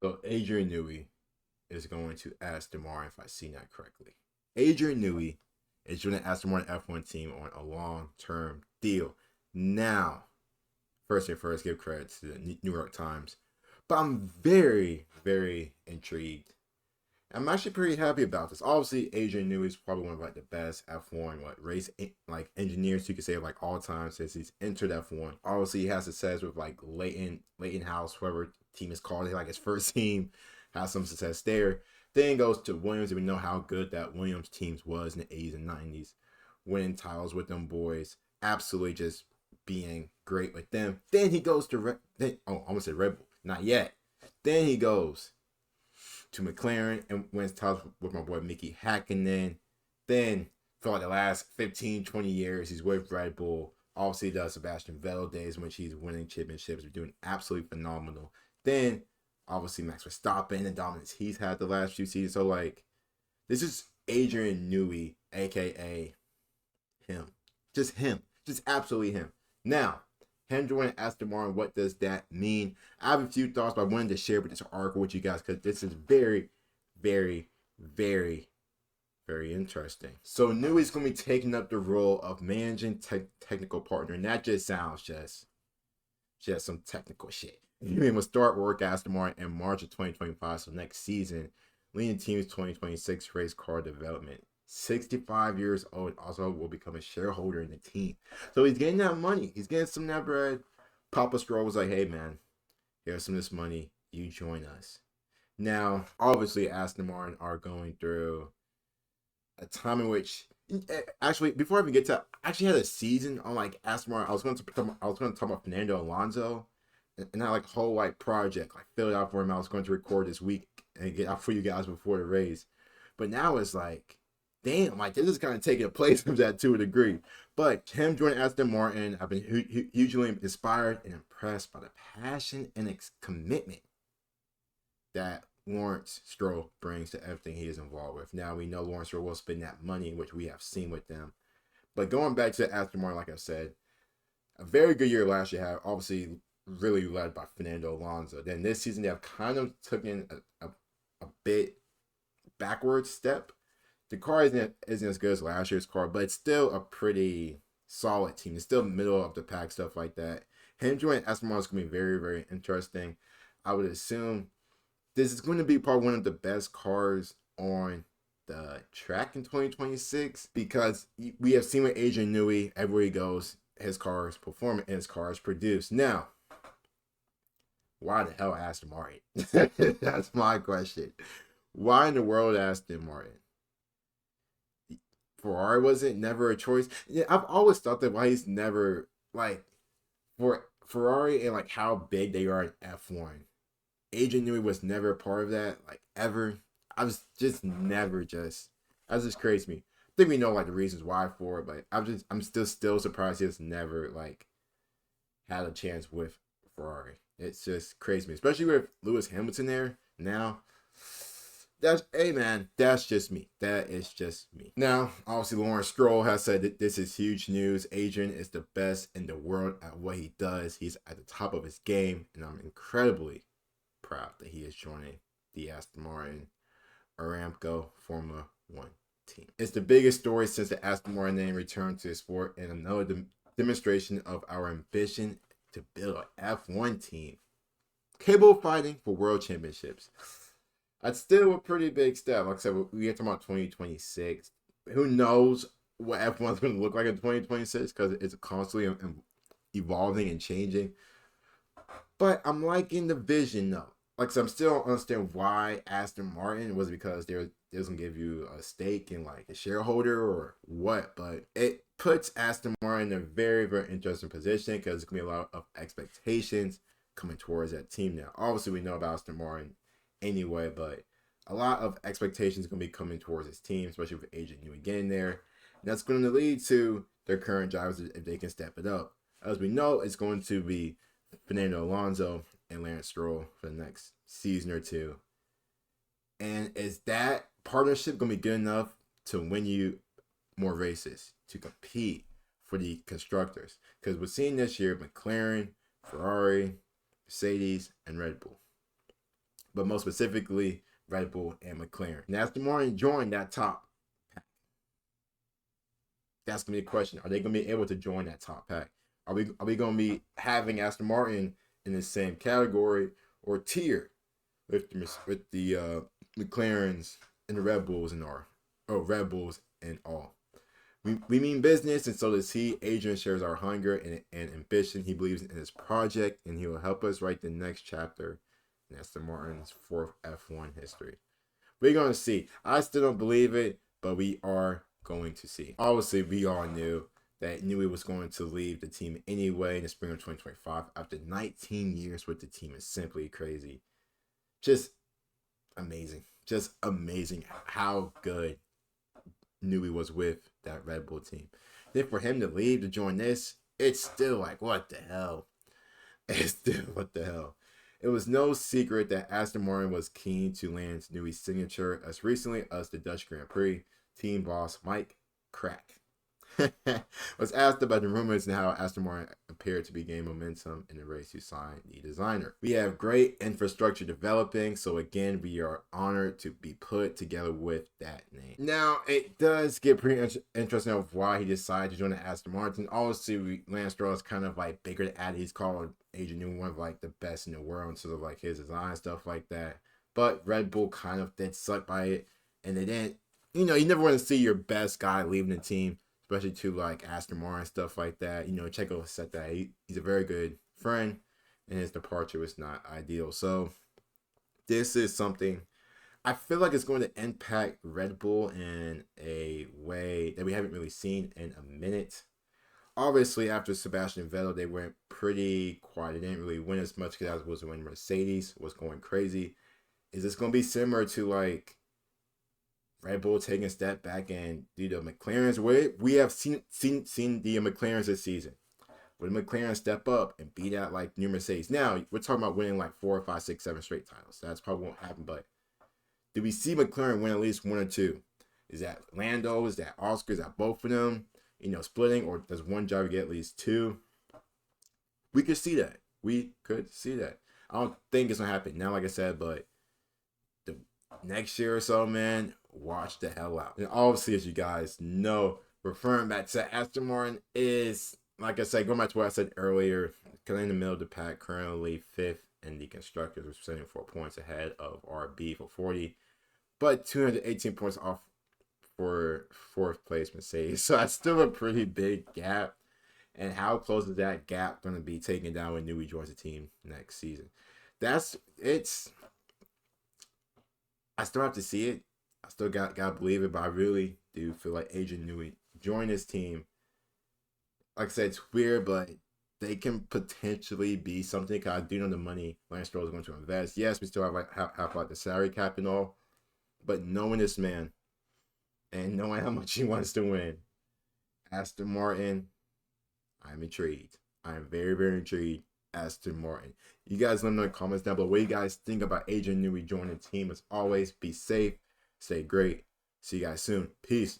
So Adrian Newey is going to Aston Martin, if I see that correctly. Adrian Newey is joining Aston Martin F1 team on a long-term deal. Now, first and first, give credit to the New York Times, but I'm very, very intrigued. I'm actually pretty happy about this. Obviously, Adrian Newey is probably one of like the best F1 race like engineers you could say of like all time since he's entered F1. Obviously, he has success with like Leighton House, whoever team is called, like his first team has some success there. Then goes to Williams, and we know how good that Williams teams was in the 80s and 90s, winning titles with them boys, absolutely just being great with them. Then he goes to I almost said Red Bull, not yet. Then he goes to McLaren and wins titles with my boy Mickey Hakkinen. Then for like the last 15, 20 years, he's with Red Bull. Obviously, does Sebastian Vettel days in which he's winning championships, doing absolutely phenomenal. Then, obviously, Max Verstappen and the dominance he's had the last few seasons. So, like, this is Adrian Newey, aka him. Just him. Just absolutely him. Now, him joining Aston Martin, what does that mean? I have a few thoughts, but I wanted to share with this article with you guys because this is very, very, very, very interesting. So Newey's going to be taking up the role of managing technical partner, and that just sounds just some technical shit. Newey will start work at Aston Martin in March of 2025, so next season, leading team's 2026 race car development. 65 years old, also will become a shareholder in the team. So he's getting that money. He's getting some of that bread. Papa Stroll was like, hey, man, here's some of this money. You join us. Now, obviously, Aston Martin are going through a time in which, actually, before I even get to, I actually had a season on like Aston Martin. I was going to talk about Fernando Alonso, and that like whole like project, like fill it out for him. I was going to record this week and get out for you guys before the race. But now it's like, damn, like this is kind of taking a place of that to a degree. But him joining Aston Martin, I've been hugely inspired and impressed by the passion and commitment that Lawrence Stroll brings to everything he is involved with. Now we know Lawrence Stroll will spend that money, which we have seen with them. But going back to Aston Martin, like I said, a very good year last year, had obviously really led by Fernando Alonso. Then this season they have kind of taken a bit backward step. The car isn't as good as last year's car, but it's still a pretty solid team. It's still middle of the pack, stuff like that. Him joining Aston Martin is going to be very, very interesting. I would assume this is going to be probably one of the best cars on the track in 2026 because we have seen with Adrian Newey, everywhere he goes, his cars perform and his cars produce. Now, why the hell Aston Martin? That's my question. Why in the world Aston Martin? Ferrari wasn't never a choice. Yeah, I've always thought that why he's never like for Ferrari and like how big they are in F1. Adrian Newey was never a part of that, like ever. I was just never just that's just crazy to me. I think we know like the reasons why for it, but I'm still surprised he has never like had a chance with Ferrari. It's just crazy to me. Especially with Lewis Hamilton there now. That's hey man, that's just me. That is just me. Now, obviously, Lawrence Stroll has said that this is huge news. Adrian is the best in the world at what he does. He's at the top of his game, and I'm incredibly proud that he is joining the Aston Martin Aramco Formula One team. It's the biggest story since the Aston Martin name returned to the sport, and another demonstration of our ambition to build an F1 team capable of fighting for world championships. That's still a pretty big step. Like I said, we have to talk about 2026. Who knows what F1 is going to look like in 2026 because it's constantly evolving and changing. But I'm liking the vision though. Like I said, I'm still don't understand why Aston Martin was it because they're going to give you a stake in like a shareholder or what. But it puts Aston Martin in a very, very interesting position because there's going to be a lot of expectations coming towards that team now. Obviously, we know about Aston Martin anyway, but a lot of expectations are going to be coming towards his team, especially with Adrian Newey getting there. And that's going to lead to their current drivers if they can step it up. As we know, it's going to be Fernando Alonso and Lance Stroll for the next season or two. And is that partnership going to be good enough to win you more races, to compete for the constructors? Because we're seeing this year McLaren, Ferrari, Mercedes, and Red Bull. but most specifically Red Bull and McLaren. And Aston Martin joined that top pack. That's gonna be a question. Are they gonna be able to join that top pack? Are we gonna be having Aston Martin in the same category or tier with the McLarens and the Red Bulls and Red Bulls and all? We mean business, and so does he. Adrian shares our hunger and ambition. He believes in his project, and he will help us write the next chapter in Aston Martin's fourth F1 history. We're going to see. I still don't believe it, but we are going to see. Obviously, we all knew that Newey was going to leave the team anyway in the spring of 2025 after 19 years with the team. Is simply crazy. Just amazing. Just amazing how good Newey was with that Red Bull team. Then for him to leave to join this, it's still like, what the hell? It's still, what the hell? It was no secret that Aston Martin was keen to land Newey's signature as recently as the Dutch Grand Prix. Team boss Mike Crack was asked about the rumors and how Aston Martin appeared to be gaining momentum in the race to sign the designer. We have great infrastructure developing, so again, we are honored to be put together with that name. Now, it does get pretty interesting of why he decided to join the Aston Martin. Obviously, Lance Stroll is kind of like bigger at it. He's called Adrian Newey one of like the best in the world, sort of like his design stuff like that. But Red Bull kind of did suck by it, and they didn't. You know, you never want to see your best guy leaving the team, especially to like Aston Martin, stuff like that. You know, Checo said that he's a very good friend, and his departure was not ideal. So this is something I feel like it's going to impact Red Bull in a way that we haven't really seen in a minute. Obviously, after Sebastian Vettel, they went pretty quiet. They didn't really win as much as was when Mercedes was going crazy. Is this going to be similar to like Red Bull taking a step back and do the McLarens? We have seen the McLarens this season. Will the McLaren step up and beat out like new Mercedes? Now, we're talking about winning like 4, 5, 6, 7 straight titles. That's probably won't happen, but do we see McLaren win at least 1 or 2? Is that Lando? Is that Oscar? Is that both of them? You know, splitting, or does one driver get at least 2? We could see that. We could see that. I don't think it's gonna happen now, like I said, but the next year or so, man, watch the hell out. And obviously, as you guys know, referring back to Aston Martin is, like I said, going back to what I said earlier, kind of in the middle of the pack, currently 5th in the constructors, with 74 points ahead of RB for 40, but 218 points off for 4th place Mercedes. So that's still a pretty big gap. And how close is that gap going to be taken down when Newey joins the team next season? I still have to see it. I still got to believe it, but I really do feel like Adrian Newey join this team. Like I said, it's weird, but they can potentially be something. Cause I do know the money Lance Stroll is going to invest. Yes, we still have like the salary cap and all, but knowing this man and knowing how much he wants to win, Aston Martin, I'm intrigued. I'm very, very intrigued. Aston Martin. You guys let me know in the comments down below what you guys think about Adrian Newey joining the team. As always, be safe, stay great. See you guys soon. Peace.